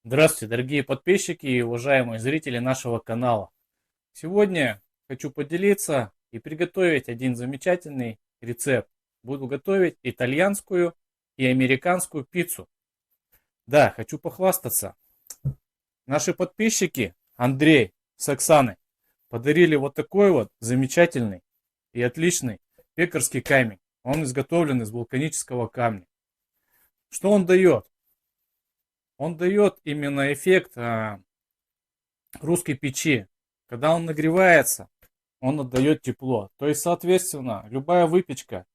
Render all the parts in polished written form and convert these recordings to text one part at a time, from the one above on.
Здравствуйте, дорогие подписчики и уважаемые зрители нашего канала. Сегодня хочу поделиться и приготовить один замечательный рецепт. Буду готовить итальянскую и американскую пиццу. Да, хочу похвастаться. Наши подписчики Андрей с Оксаной подарили вот такой вот замечательный и отличный пекарский камень. Он изготовлен из вулканического камня. Что он дает? Он дает именно эффект русской печи. Когда он нагревается, он отдает тепло. То есть, соответственно, любая выпечка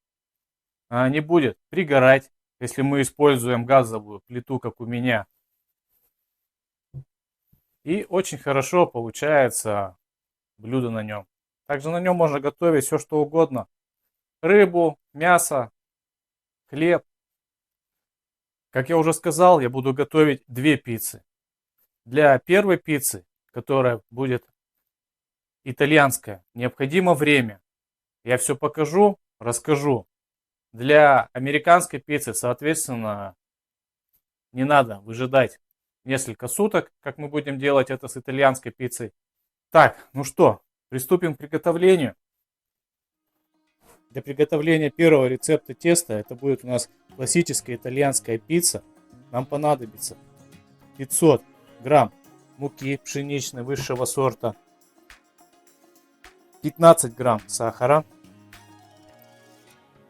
не будет пригорать, если мы используем газовую плиту, как у меня. И очень хорошо получается блюдо на нем. Также на нем можно готовить все, что угодно. Рыбу, мясо, хлеб. Как я уже сказал, я буду готовить две пиццы. Для первой пиццы, которая будет итальянская, необходимо время. Я все покажу, расскажу. Для американской пиццы, соответственно, не надо выжидать несколько суток, как мы будем делать это с итальянской пиццей. Так, ну что, приступим к приготовлению. Для приготовления первого рецепта теста, это будет у нас классическая итальянская пицца, нам понадобится 500 грамм муки пшеничной высшего сорта, 15 грамм сахара,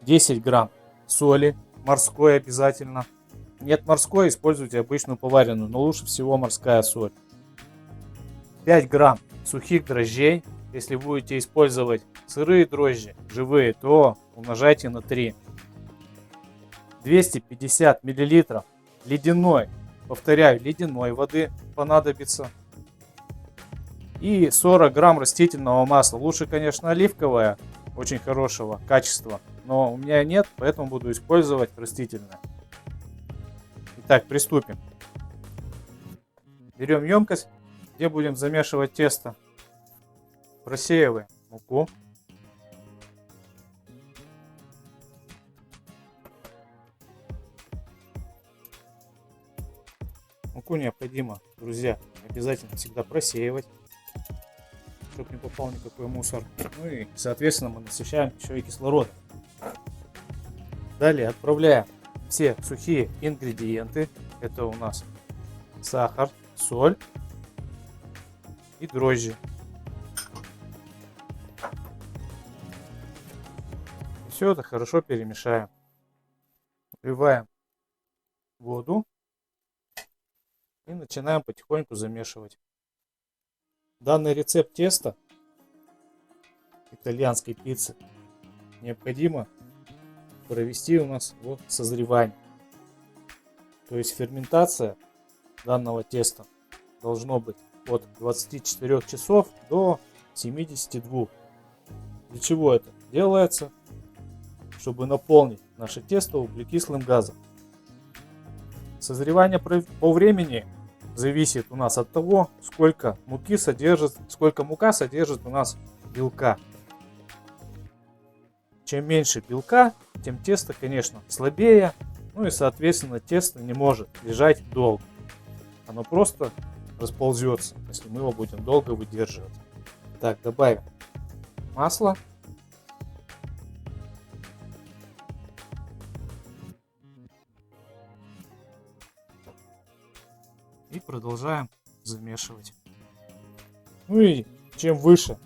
10 грамм соли, морской обязательно. Нет морской, используйте обычную поваренную, но лучше всего морская соль. 5 грамм сухих дрожжей. Если будете использовать сырые дрожжи, живые, то умножайте на 3. 250 миллилитров ледяной, повторяю, ледяной воды понадобится. И 40 грамм растительного масла. Лучше, конечно, оливковое, очень хорошего качества. Но у меня нет, поэтому буду использовать растительное. Итак, приступим. Берем емкость, где будем замешивать тесто. Просеиваем муку. Муку необходимо, друзья, обязательно всегда просеивать, чтобы не попал никакой мусор. Ну и, соответственно, мы насыщаем еще и кислородом. Далее отправляем все сухие ингредиенты. Это у нас сахар, соль и дрожжи. Все это хорошо перемешаем. Вливаем воду и начинаем потихоньку замешивать. Данный рецепт теста итальянской пиццы необходимо провести у нас в созревании. То есть ферментация данного теста должно быть от 24 часов до 72. Для чего это делается? Чтобы наполнить наше тесто углекислым газом. Созревание по времени зависит у нас от того, сколько мука содержит у нас белка. Чем меньше белка, тем тесто, конечно, слабее. Ну и, соответственно, тесто не может лежать долго. Оно просто расползется, если мы его будем долго выдерживать. Так, добавим масло. И продолжаем замешивать. Ну и чем выше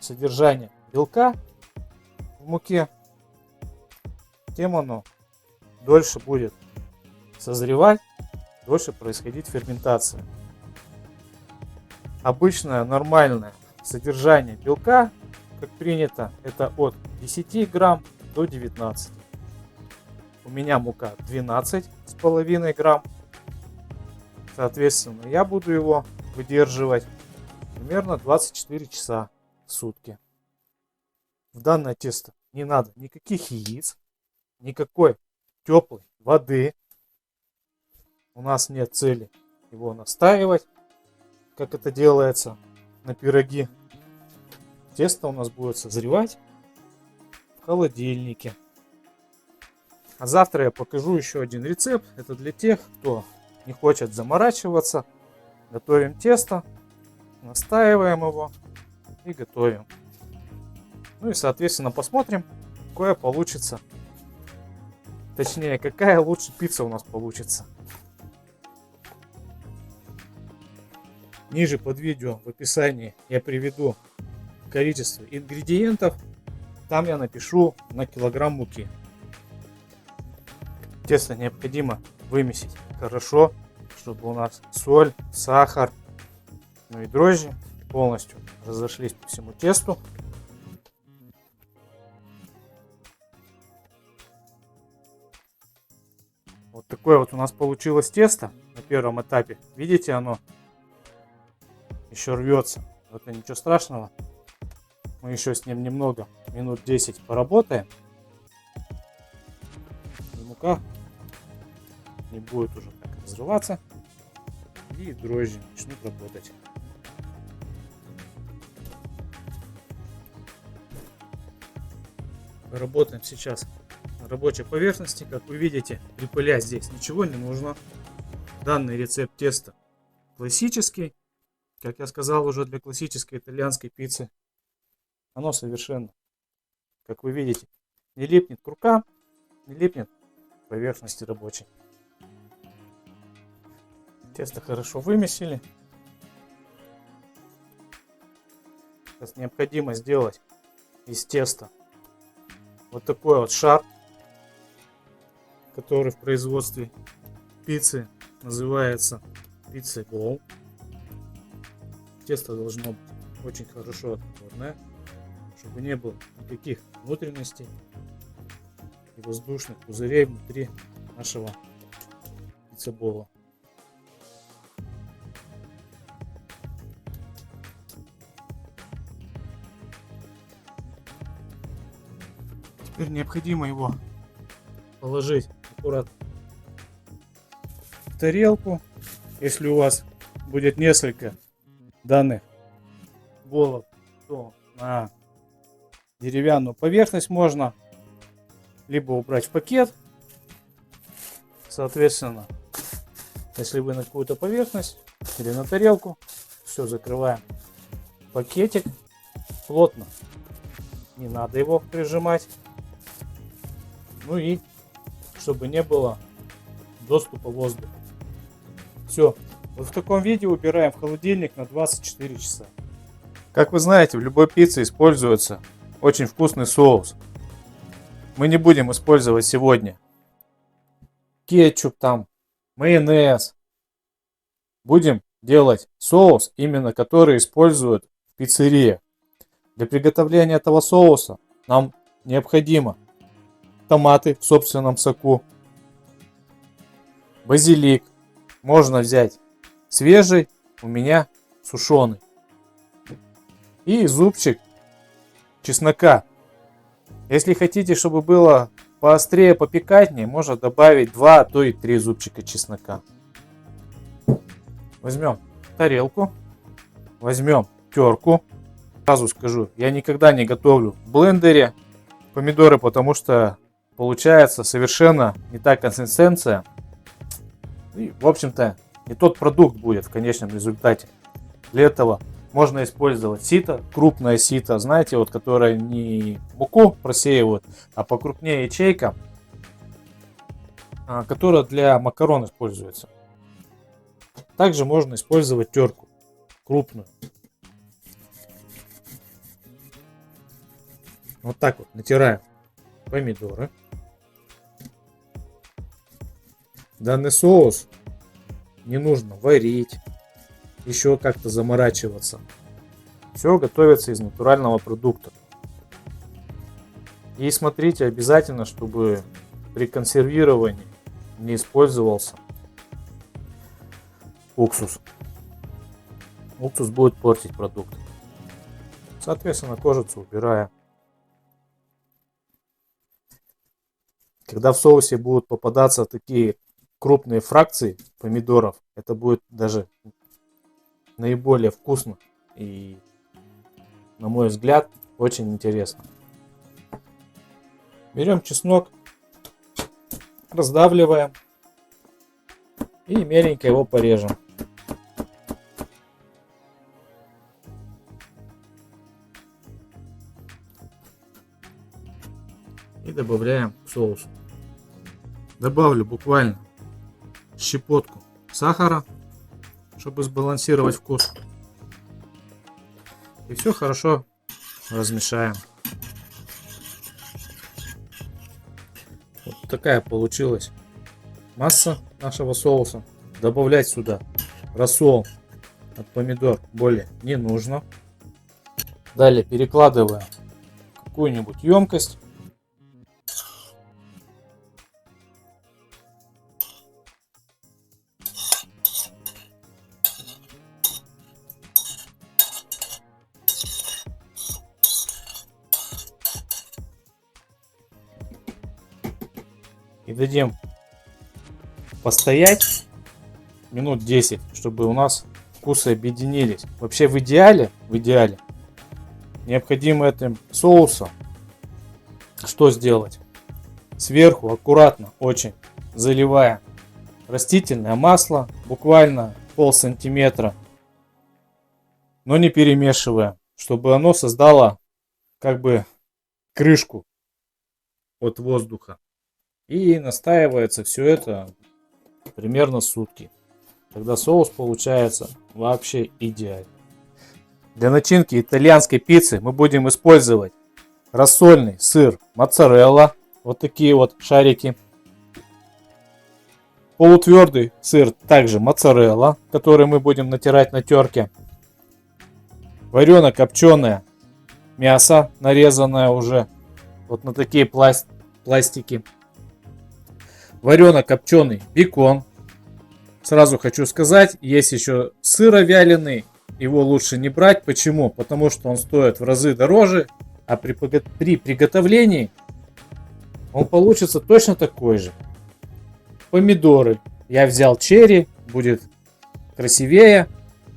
содержание белка в муке, тем оно дольше будет созревать, дольше происходить ферментация. Обычное нормальное содержание белка, как принято, это от 10 грамм до 19. У меня мука 12,5 грамм. Соответственно, я буду его выдерживать примерно 24 часа в сутки. В данное тесто не надо никаких яиц, никакой теплой воды. У нас нет цели его настаивать, как это делается на пироги. Тесто у нас будет созревать в холодильнике. А завтра я покажу еще один рецепт. Это для тех, кто не хочет заморачиваться, готовим тесто, настаиваем его и готовим. Ну и соответственно посмотрим, какое получится. Точнее, какая лучше пицца у нас получится. Ниже под видео в описании я приведу количество ингредиентов. Там я напишу на килограмм муки. Тесто необходимо вымесить хорошо, чтобы у нас соль, сахар, ну и дрожжи полностью разошлись по всему тесту. Вот такое вот у нас получилось тесто на первом этапе. Видите, оно еще рвется. Это ничего страшного. Мы еще с ним немного, минут 10 поработаем. И мука не будет уже так разрываться. И дрожжи начнут работать. Работаем сейчас на рабочей поверхности. Как вы видите, припылять здесь ничего не нужно. Данный рецепт теста классический. Как я сказал уже, для классической итальянской пиццы. Оно совершенно, как вы видите, не липнет к рукам, не липнет к поверхности рабочей. Тесто хорошо вымесили. Сейчас необходимо сделать из теста вот такой вот шар, который в производстве пиццы называется пицца-болл. Тесто должно быть очень хорошо отборное, чтобы не было никаких внутренностей и воздушных пузырей внутри нашего пицца-болла. Теперь необходимо его положить аккуратно в тарелку. Если у вас будет несколько данных болов, то на деревянную поверхность можно либо убрать в пакет. Соответственно, если вы на какую-то поверхность или на тарелку, все закрываем пакетик плотно. Не надо его прижимать. Ну и чтобы не было доступа воздуха. Все. Вот в таком виде убираем в холодильник на 24 часа. Как вы знаете, в любой пицце используется очень вкусный соус. Мы не будем использовать сегодня кетчуп, там, майонез. Будем делать соус, именно который используют в пиццерии. Для приготовления этого соуса нам необходимо томаты в собственном соку, базилик. Можно взять свежий, у меня сушеный. И зубчик чеснока. Если хотите, чтобы было поострее, попикантнее, можно добавить 2, а то и 3 зубчика чеснока. Возьмем тарелку, возьмем терку. Сразу скажу, я никогда не готовлю в блендере помидоры, потому что получается совершенно не та консистенция. И, в общем-то, не тот продукт будет в конечном результате. Для этого можно использовать сито, крупное сито, знаете, вот, которое не муку просеивают, а покрупнее ячейка, которая для макарон используется. Также можно использовать терку крупную. Вот так вот натираем помидоры. Данный соус не нужно варить, еще как-то заморачиваться. Все готовится из натурального продукта. И смотрите обязательно, чтобы при консервировании не использовался уксус. Уксус будет портить продукт. Соответственно, кожицу убираем. Когда в соусе будут попадаться такие крупные фракции помидоров, это будет даже наиболее вкусно и, на мой взгляд, очень интересно. Берем чеснок, раздавливаем И меленько его порежем. И добавляем к соусу. Добавлю буквально щепотку сахара, чтобы сбалансировать вкус. И все хорошо размешаем. Вот такая получилась масса нашего соуса. Добавлять сюда рассол от помидор более не нужно. Далее перекладываем в какую-нибудь емкость. И дадим постоять минут 10, чтобы у нас вкусы объединились. Вообще в идеале необходимо этим соусом что сделать? Сверху аккуратно очень заливаем растительное масло, буквально пол-сантиметра, но не перемешиваем, чтобы оно создало как бы крышку от воздуха. И настаивается все это примерно сутки. Тогда соус получается вообще идеальный. Для начинки итальянской пиццы мы будем использовать рассольный сыр моцарелла. Вот такие вот шарики. Полутвердый сыр также моцарелла, который мы будем натирать на терке. Варено-копченое мясо, нарезанное уже вот на такие пластики. Варено-копченый бекон. Сразу хочу сказать, есть еще сыровяленый. Его лучше не брать. Почему? Потому что он стоит в разы дороже. А при приготовлении он получится точно такой же. Помидоры. Я взял черри. Будет красивее.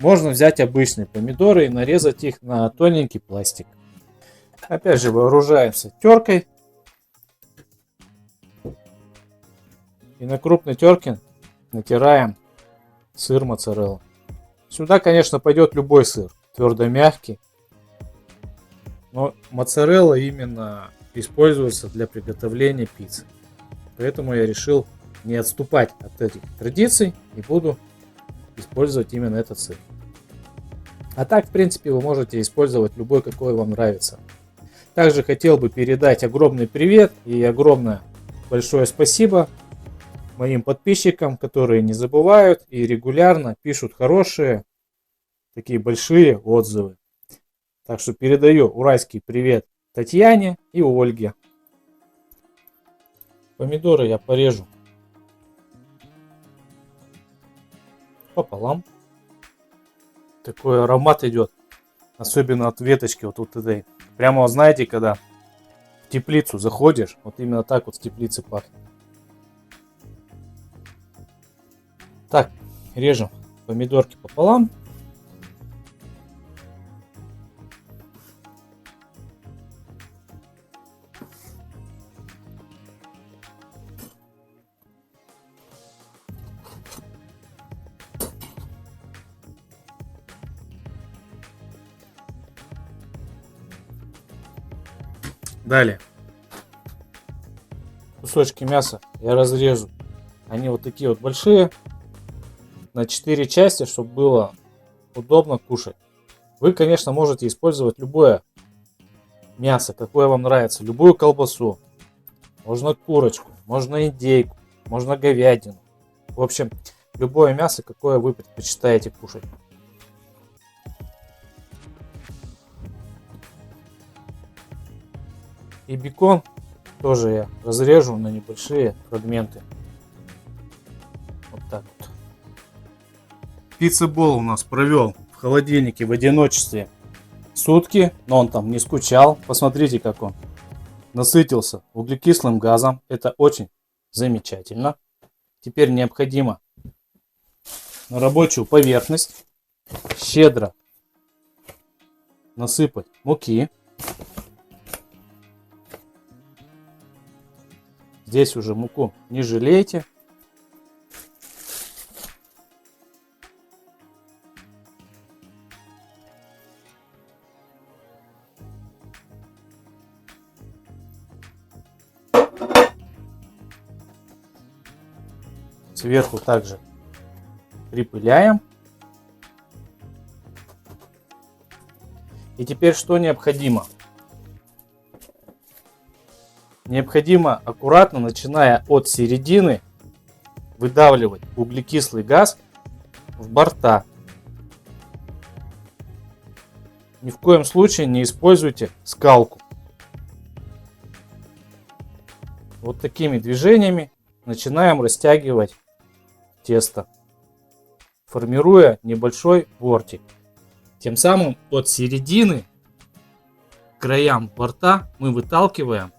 Можно взять обычные помидоры и нарезать их на тоненький пластик. Опять же вооружаемся теркой. И на крупной терке натираем сыр моцарелла. Сюда, конечно, пойдет любой сыр, твердо мягкий. Но моцарелла именно используется для приготовления пиццы. Поэтому я решил не отступать от этих традиций и буду использовать именно этот сыр. А так, в принципе, вы можете использовать любой, какой вам нравится. Также хотел бы передать огромный привет и огромное большое спасибо моим подписчикам, которые не забывают и регулярно пишут хорошие, такие большие отзывы. Так что передаю уральский привет Татьяне и Ольге. Помидоры я порежу пополам. Такой аромат идет, особенно от веточки вот этой. Прямо, знаете, когда в теплицу заходишь, вот именно так вот в теплице пахнет. Так, режем помидорки пополам. Далее кусочки мяса я разрежу. Они вот такие вот большие, на 4 части, чтобы было удобно кушать. Вы, конечно, можете использовать любое мясо, какое вам нравится, любую колбасу. Можно курочку, можно индейку, можно говядину. В общем, любое мясо, какое вы предпочитаете кушать. И бекон тоже я разрежу на небольшие фрагменты. Вот так вот. Пицца-бол у нас провел в холодильнике в одиночестве сутки, но он там не скучал. Посмотрите, как он насытился углекислым газом. Это очень замечательно. Теперь необходимо на рабочую поверхность щедро насыпать муки. Здесь уже муку не жалейте. Сверху также припыляем. И теперь что необходимо? Необходимо аккуратно, начиная от середины, выдавливать углекислый газ в борта. Ни в коем случае не используйте скалку. Вот такими движениями начинаем растягивать тесто, формируя небольшой бортик. Тем самым от середины к краям борта мы выталкиваем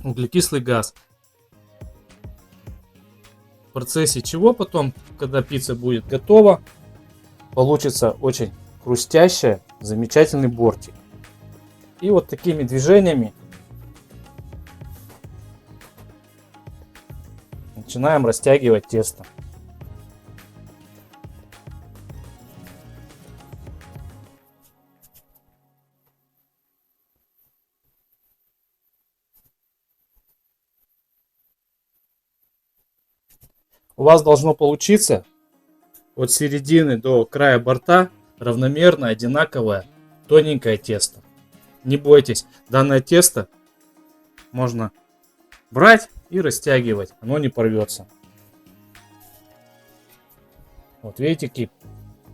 углекислый газ. В процессе чего потом, когда пицца будет готова, получится очень хрустящая, замечательный бортик. И вот такими движениями начинаем растягивать тесто. У вас должно получиться от середины до края борта равномерно одинаковое тоненькое тесто. Не бойтесь, данное тесто можно брать и растягивать, оно не порвется. Вот видите, какие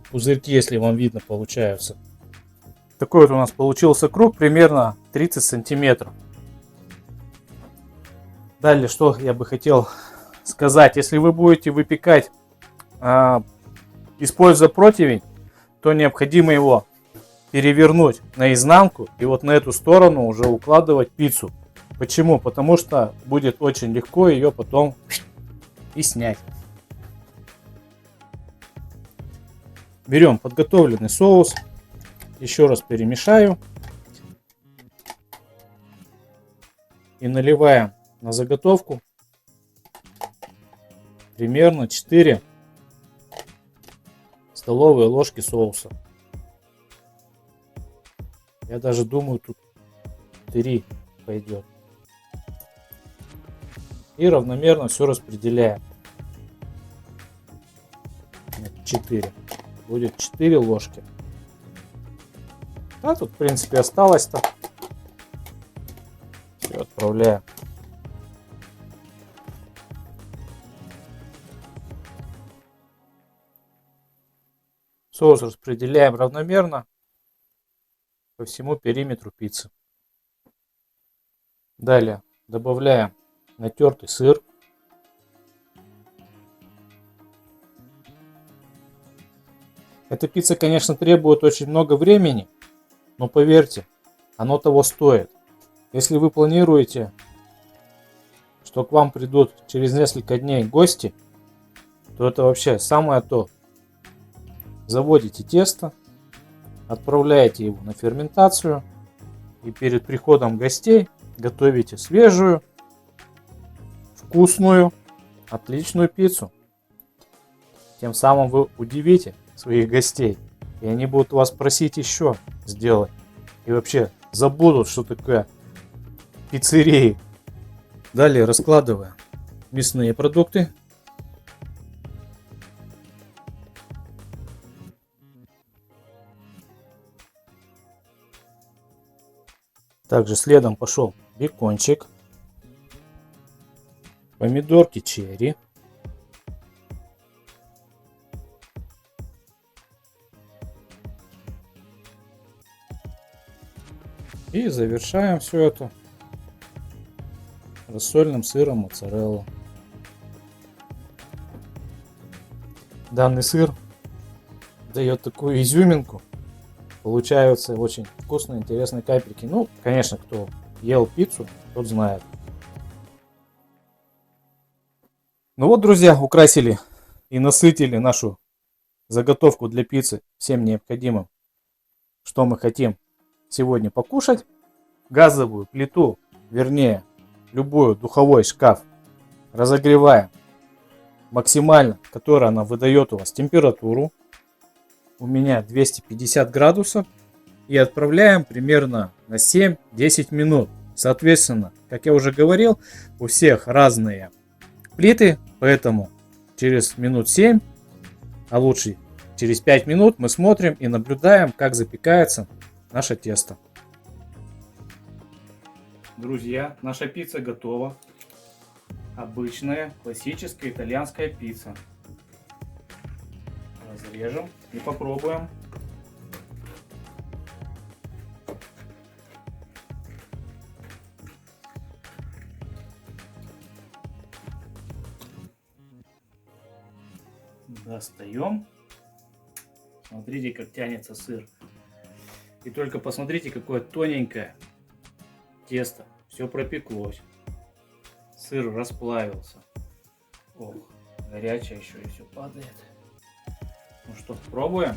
пузырьки, если вам видно, получаются. Такой вот у нас получился круг, примерно 30 сантиметров. Далее, что я бы хотел сказать, если вы будете выпекать, используя противень, то необходимо его перевернуть наизнанку и вот на эту сторону уже укладывать пиццу. Почему? Потому что будет очень легко ее потом и снять. Берем подготовленный соус, еще раз перемешаю и наливаем на заготовку примерно 4 столовые ложки соуса. Я даже думаю, тут 3 пойдет. И равномерно все распределяем. 4. Будет 4 ложки. А тут, в принципе, осталось-то. Все отправляем. Соус распределяем равномерно по всему периметру пиццы. Далее добавляем натертый сыр. Эта пицца, конечно, требует очень много времени, но поверьте, оно того стоит. Если вы планируете, что к вам придут через несколько дней гости, то это вообще самое то. Заводите тесто, отправляете его на ферментацию и перед приходом гостей готовите свежую, вкусную, отличную пиццу. Тем самым вы удивите своих гостей, и они будут вас просить еще сделать. И вообще забудут, что такое пиццерии. Далее раскладываем мясные продукты. Также следом пошел бекончик, помидорки черри, и завершаем все это рассольным сыром моцарелла. Данный сыр дает такую изюминку. Получаются очень вкусные, интересные капельки. Ну, конечно, кто ел пиццу, тот знает. Ну вот, друзья, украсили и насытили нашу заготовку для пиццы всем необходимым, что мы хотим сегодня покушать. Газовую плиту, вернее, любой духовой шкаф разогреваем максимально, которая она выдает у вас температуру. У меня 250 градусов. И отправляем примерно на 7-10 минут. Соответственно, как я уже говорил, у всех разные плиты, поэтому через минут 7, а лучше через 5 минут мы смотрим и наблюдаем, как запекается наше тесто. Друзья, наша пицца готова. Обычная классическая итальянская пицца. Разрежем и попробуем. Достаем. Смотрите, как тянется сыр. И только посмотрите, какое тоненькое тесто. Все пропеклось. Сыр расплавился. Ох, горячее еще и все падает. Ну что, пробуем?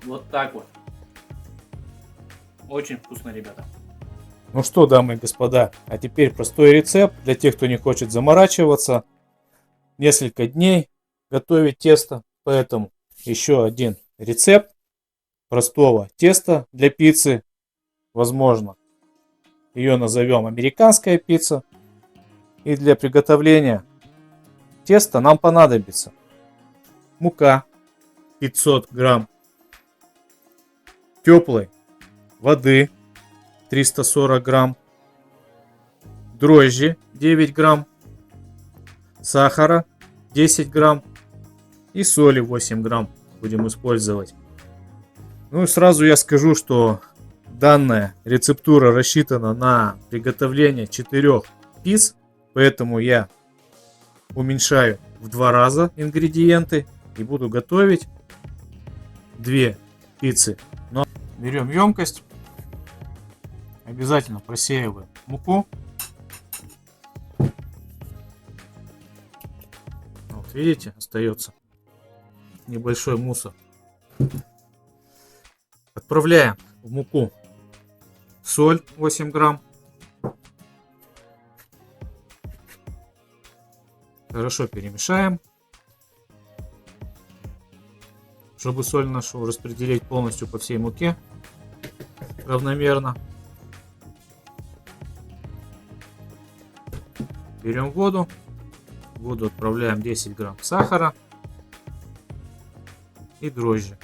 Вот так вот. Очень вкусно, ребята. Ну что, дамы и господа, а теперь простой рецепт для тех, кто не хочет заморачиваться. Несколько дней готовить тесто, поэтому еще один рецепт простого теста для пиццы. Возможно, ее назовем американская пицца. И для приготовления теста нам понадобится мука 500 грамм, теплой воды 340 грамм, дрожжи 9 грамм, сахара 10 грамм и соли 8 грамм будем использовать. Ну и сразу я скажу, что данная рецептура рассчитана на приготовление 4 пиц, поэтому я уменьшаю в 2 раза ингредиенты и буду готовить 2 пиццы. Но берем емкость, обязательно просеиваем муку. Вот видите, остается небольшой мусор. Отправляем в муку соль 8 грамм. Хорошо перемешаем, чтобы соль нашу распределить полностью по всей муке равномерно. Берем воду. В воду отправляем 10 грамм сахара и дрожжи.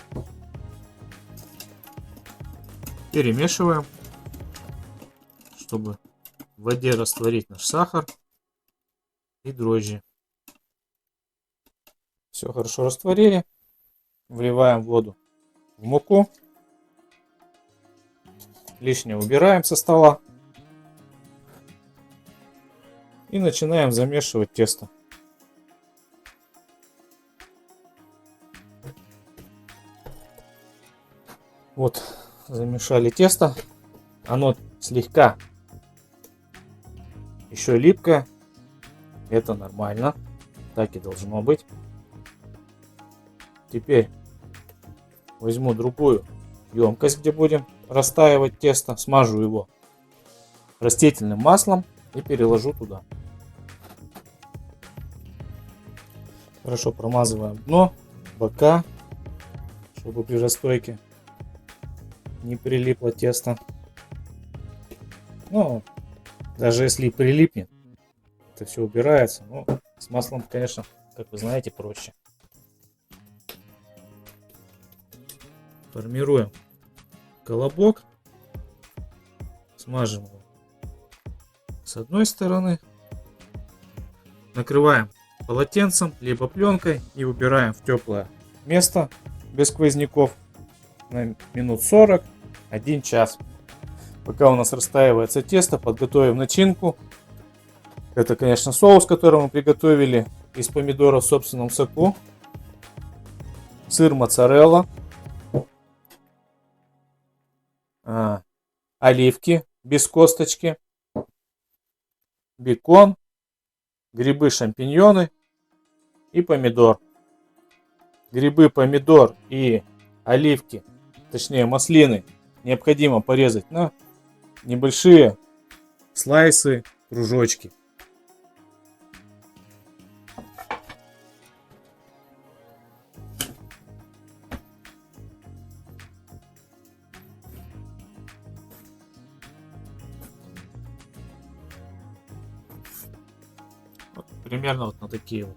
Перемешиваем, чтобы в воде растворить наш сахар и дрожжи. Все хорошо растворили. Вливаем воду в муку. Лишнее убираем со стола. И начинаем замешивать тесто. Вот, замешали тесто. Оно слегка еще липкое. Это нормально. Так и должно быть. Теперь возьму другую емкость, где будем растаивать тесто. Смажу его растительным маслом и переложу туда. Хорошо промазываем дно, бока, чтобы при расстойке не прилипло тесто. Ну, даже если и прилипнет, это все убирается. Но с маслом, конечно, как вы знаете, проще. Формируем колобок. Смажем его с одной стороны. Накрываем полотенцем, либо пленкой и убираем в теплое место без сквозняков на минут 40, 1 час. Пока у нас растаивается тесто, подготовим начинку. Это, конечно, соус, который мы приготовили из помидоров в собственном соку. Сыр моцарелла. Оливки без косточки. Бекон. Грибы, шампиньоны и помидор. Грибы, помидор и оливки, точнее маслины, необходимо порезать на небольшие слайсы, кружочки. примерно вот на такие вот.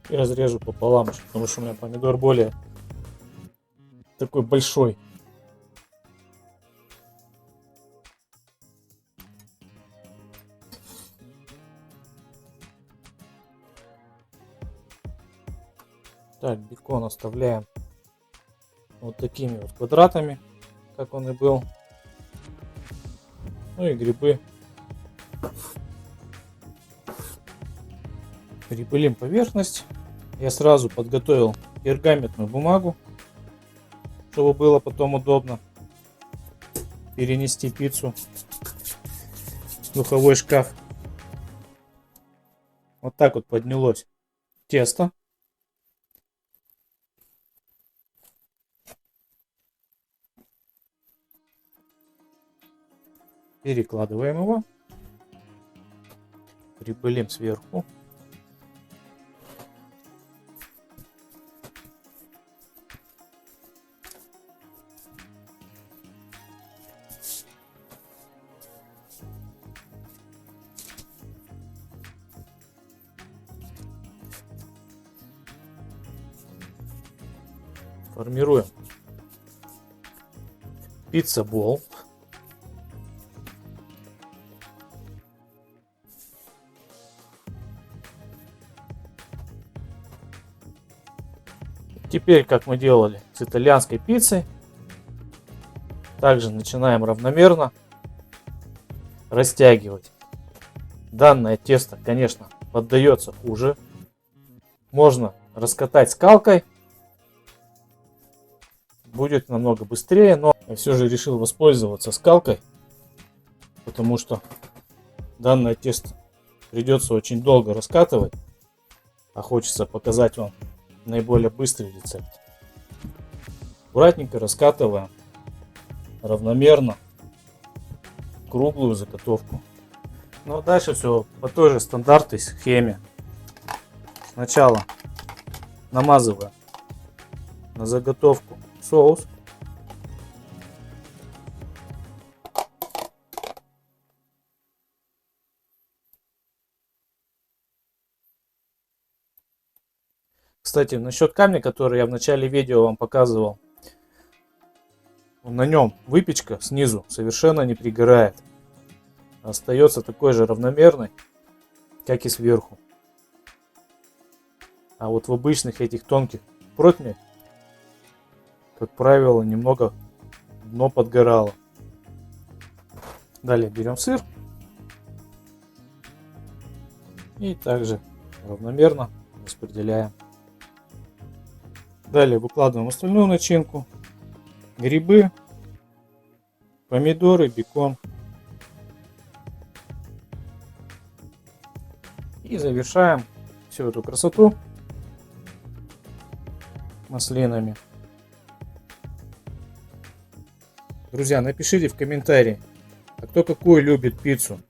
И разрежу пополам, потому что у меня помидор более такой большой. Так, бекон оставляем вот такими вот квадратами, как он и был. Ну и грибы припылим поверхность. Я сразу подготовил пергаментную бумагу, чтобы было потом удобно перенести пиццу в духовой шкаф. Вот так вот поднялось тесто. Перекладываем его. Припылим сверху. Формируем пицца-болл. Теперь, как мы делали с итальянской пиццей, также начинаем равномерно растягивать. Данное тесто, конечно, поддается хуже. Можно раскатать скалкой. Будет намного быстрее, но я все же решил воспользоваться скалкой, потому что данное тесто придется очень долго раскатывать, а хочется показать вам наиболее быстрый рецепт. Аккуратненько раскатываем равномерно круглую заготовку. Ну а дальше все по той же стандартной схеме. Сначала намазываем на заготовку соус. Кстати, насчет камня, который я в начале видео вам показывал, на нем выпечка снизу совершенно не пригорает. Остается такой же равномерной, как и сверху. А вот в обычных этих тонких противнях, как правило, немного дно подгорало. Далее берем сыр и также равномерно распределяем. Далее выкладываем остальную начинку: грибы, помидоры, бекон. И завершаем всю эту красоту маслинами. Друзья, напишите в комментарии, а кто какую любит пиццу.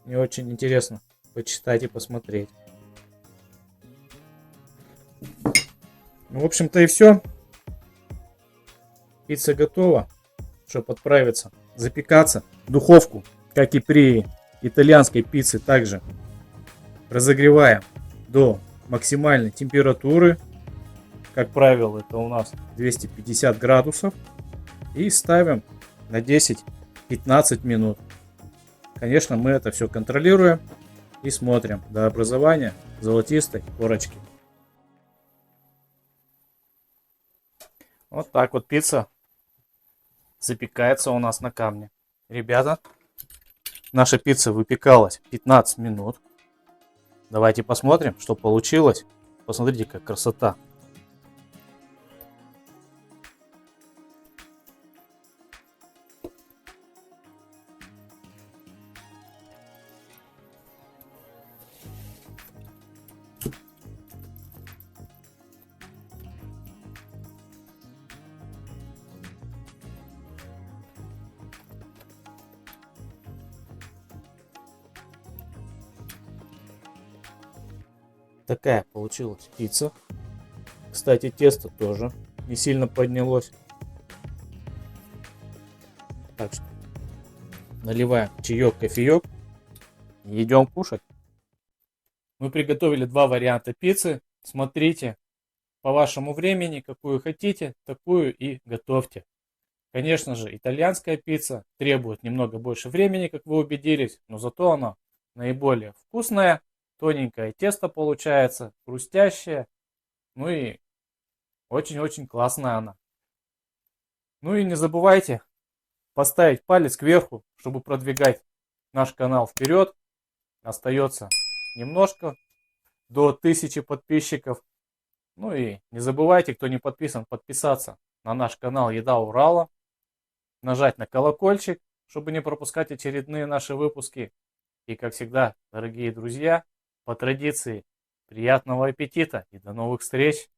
Мне очень интересно почитать и посмотреть. Ну, в общем-то и все. Пицца готова, чтобы отправиться запекаться в духовку, как и при итальянской пицце. Также разогреваем до максимальной температуры. Как правило, это у нас 250 градусов. И ставим на 10-15 минут. Конечно, мы это все контролируем и смотрим до образования золотистой корочки. Вот так вот пицца запекается у нас на камне. Ребята, наша пицца выпекалась 15 минут. Давайте посмотрим, что получилось. Посмотрите, как красота. Такая получилась пицца. Кстати, тесто тоже не сильно поднялось. Так что наливаем чаек, кофеек и идем кушать. Мы приготовили два варианта пиццы. Смотрите по вашему времени, какую хотите, такую и готовьте. Конечно же, итальянская пицца требует немного больше времени, как вы убедились, но зато она наиболее вкусная, тоненькое тесто получается, хрустящее, ну и очень-очень классная она. Ну и не забывайте поставить палец кверху, чтобы продвигать наш канал вперед. Остается немножко до 1000 подписчиков. Ну и не забывайте, кто не подписан, подписаться на наш канал Еда Урала. Нажать на колокольчик, чтобы не пропускать очередные наши выпуски. И как всегда, дорогие друзья, по традиции, приятного аппетита и до новых встреч!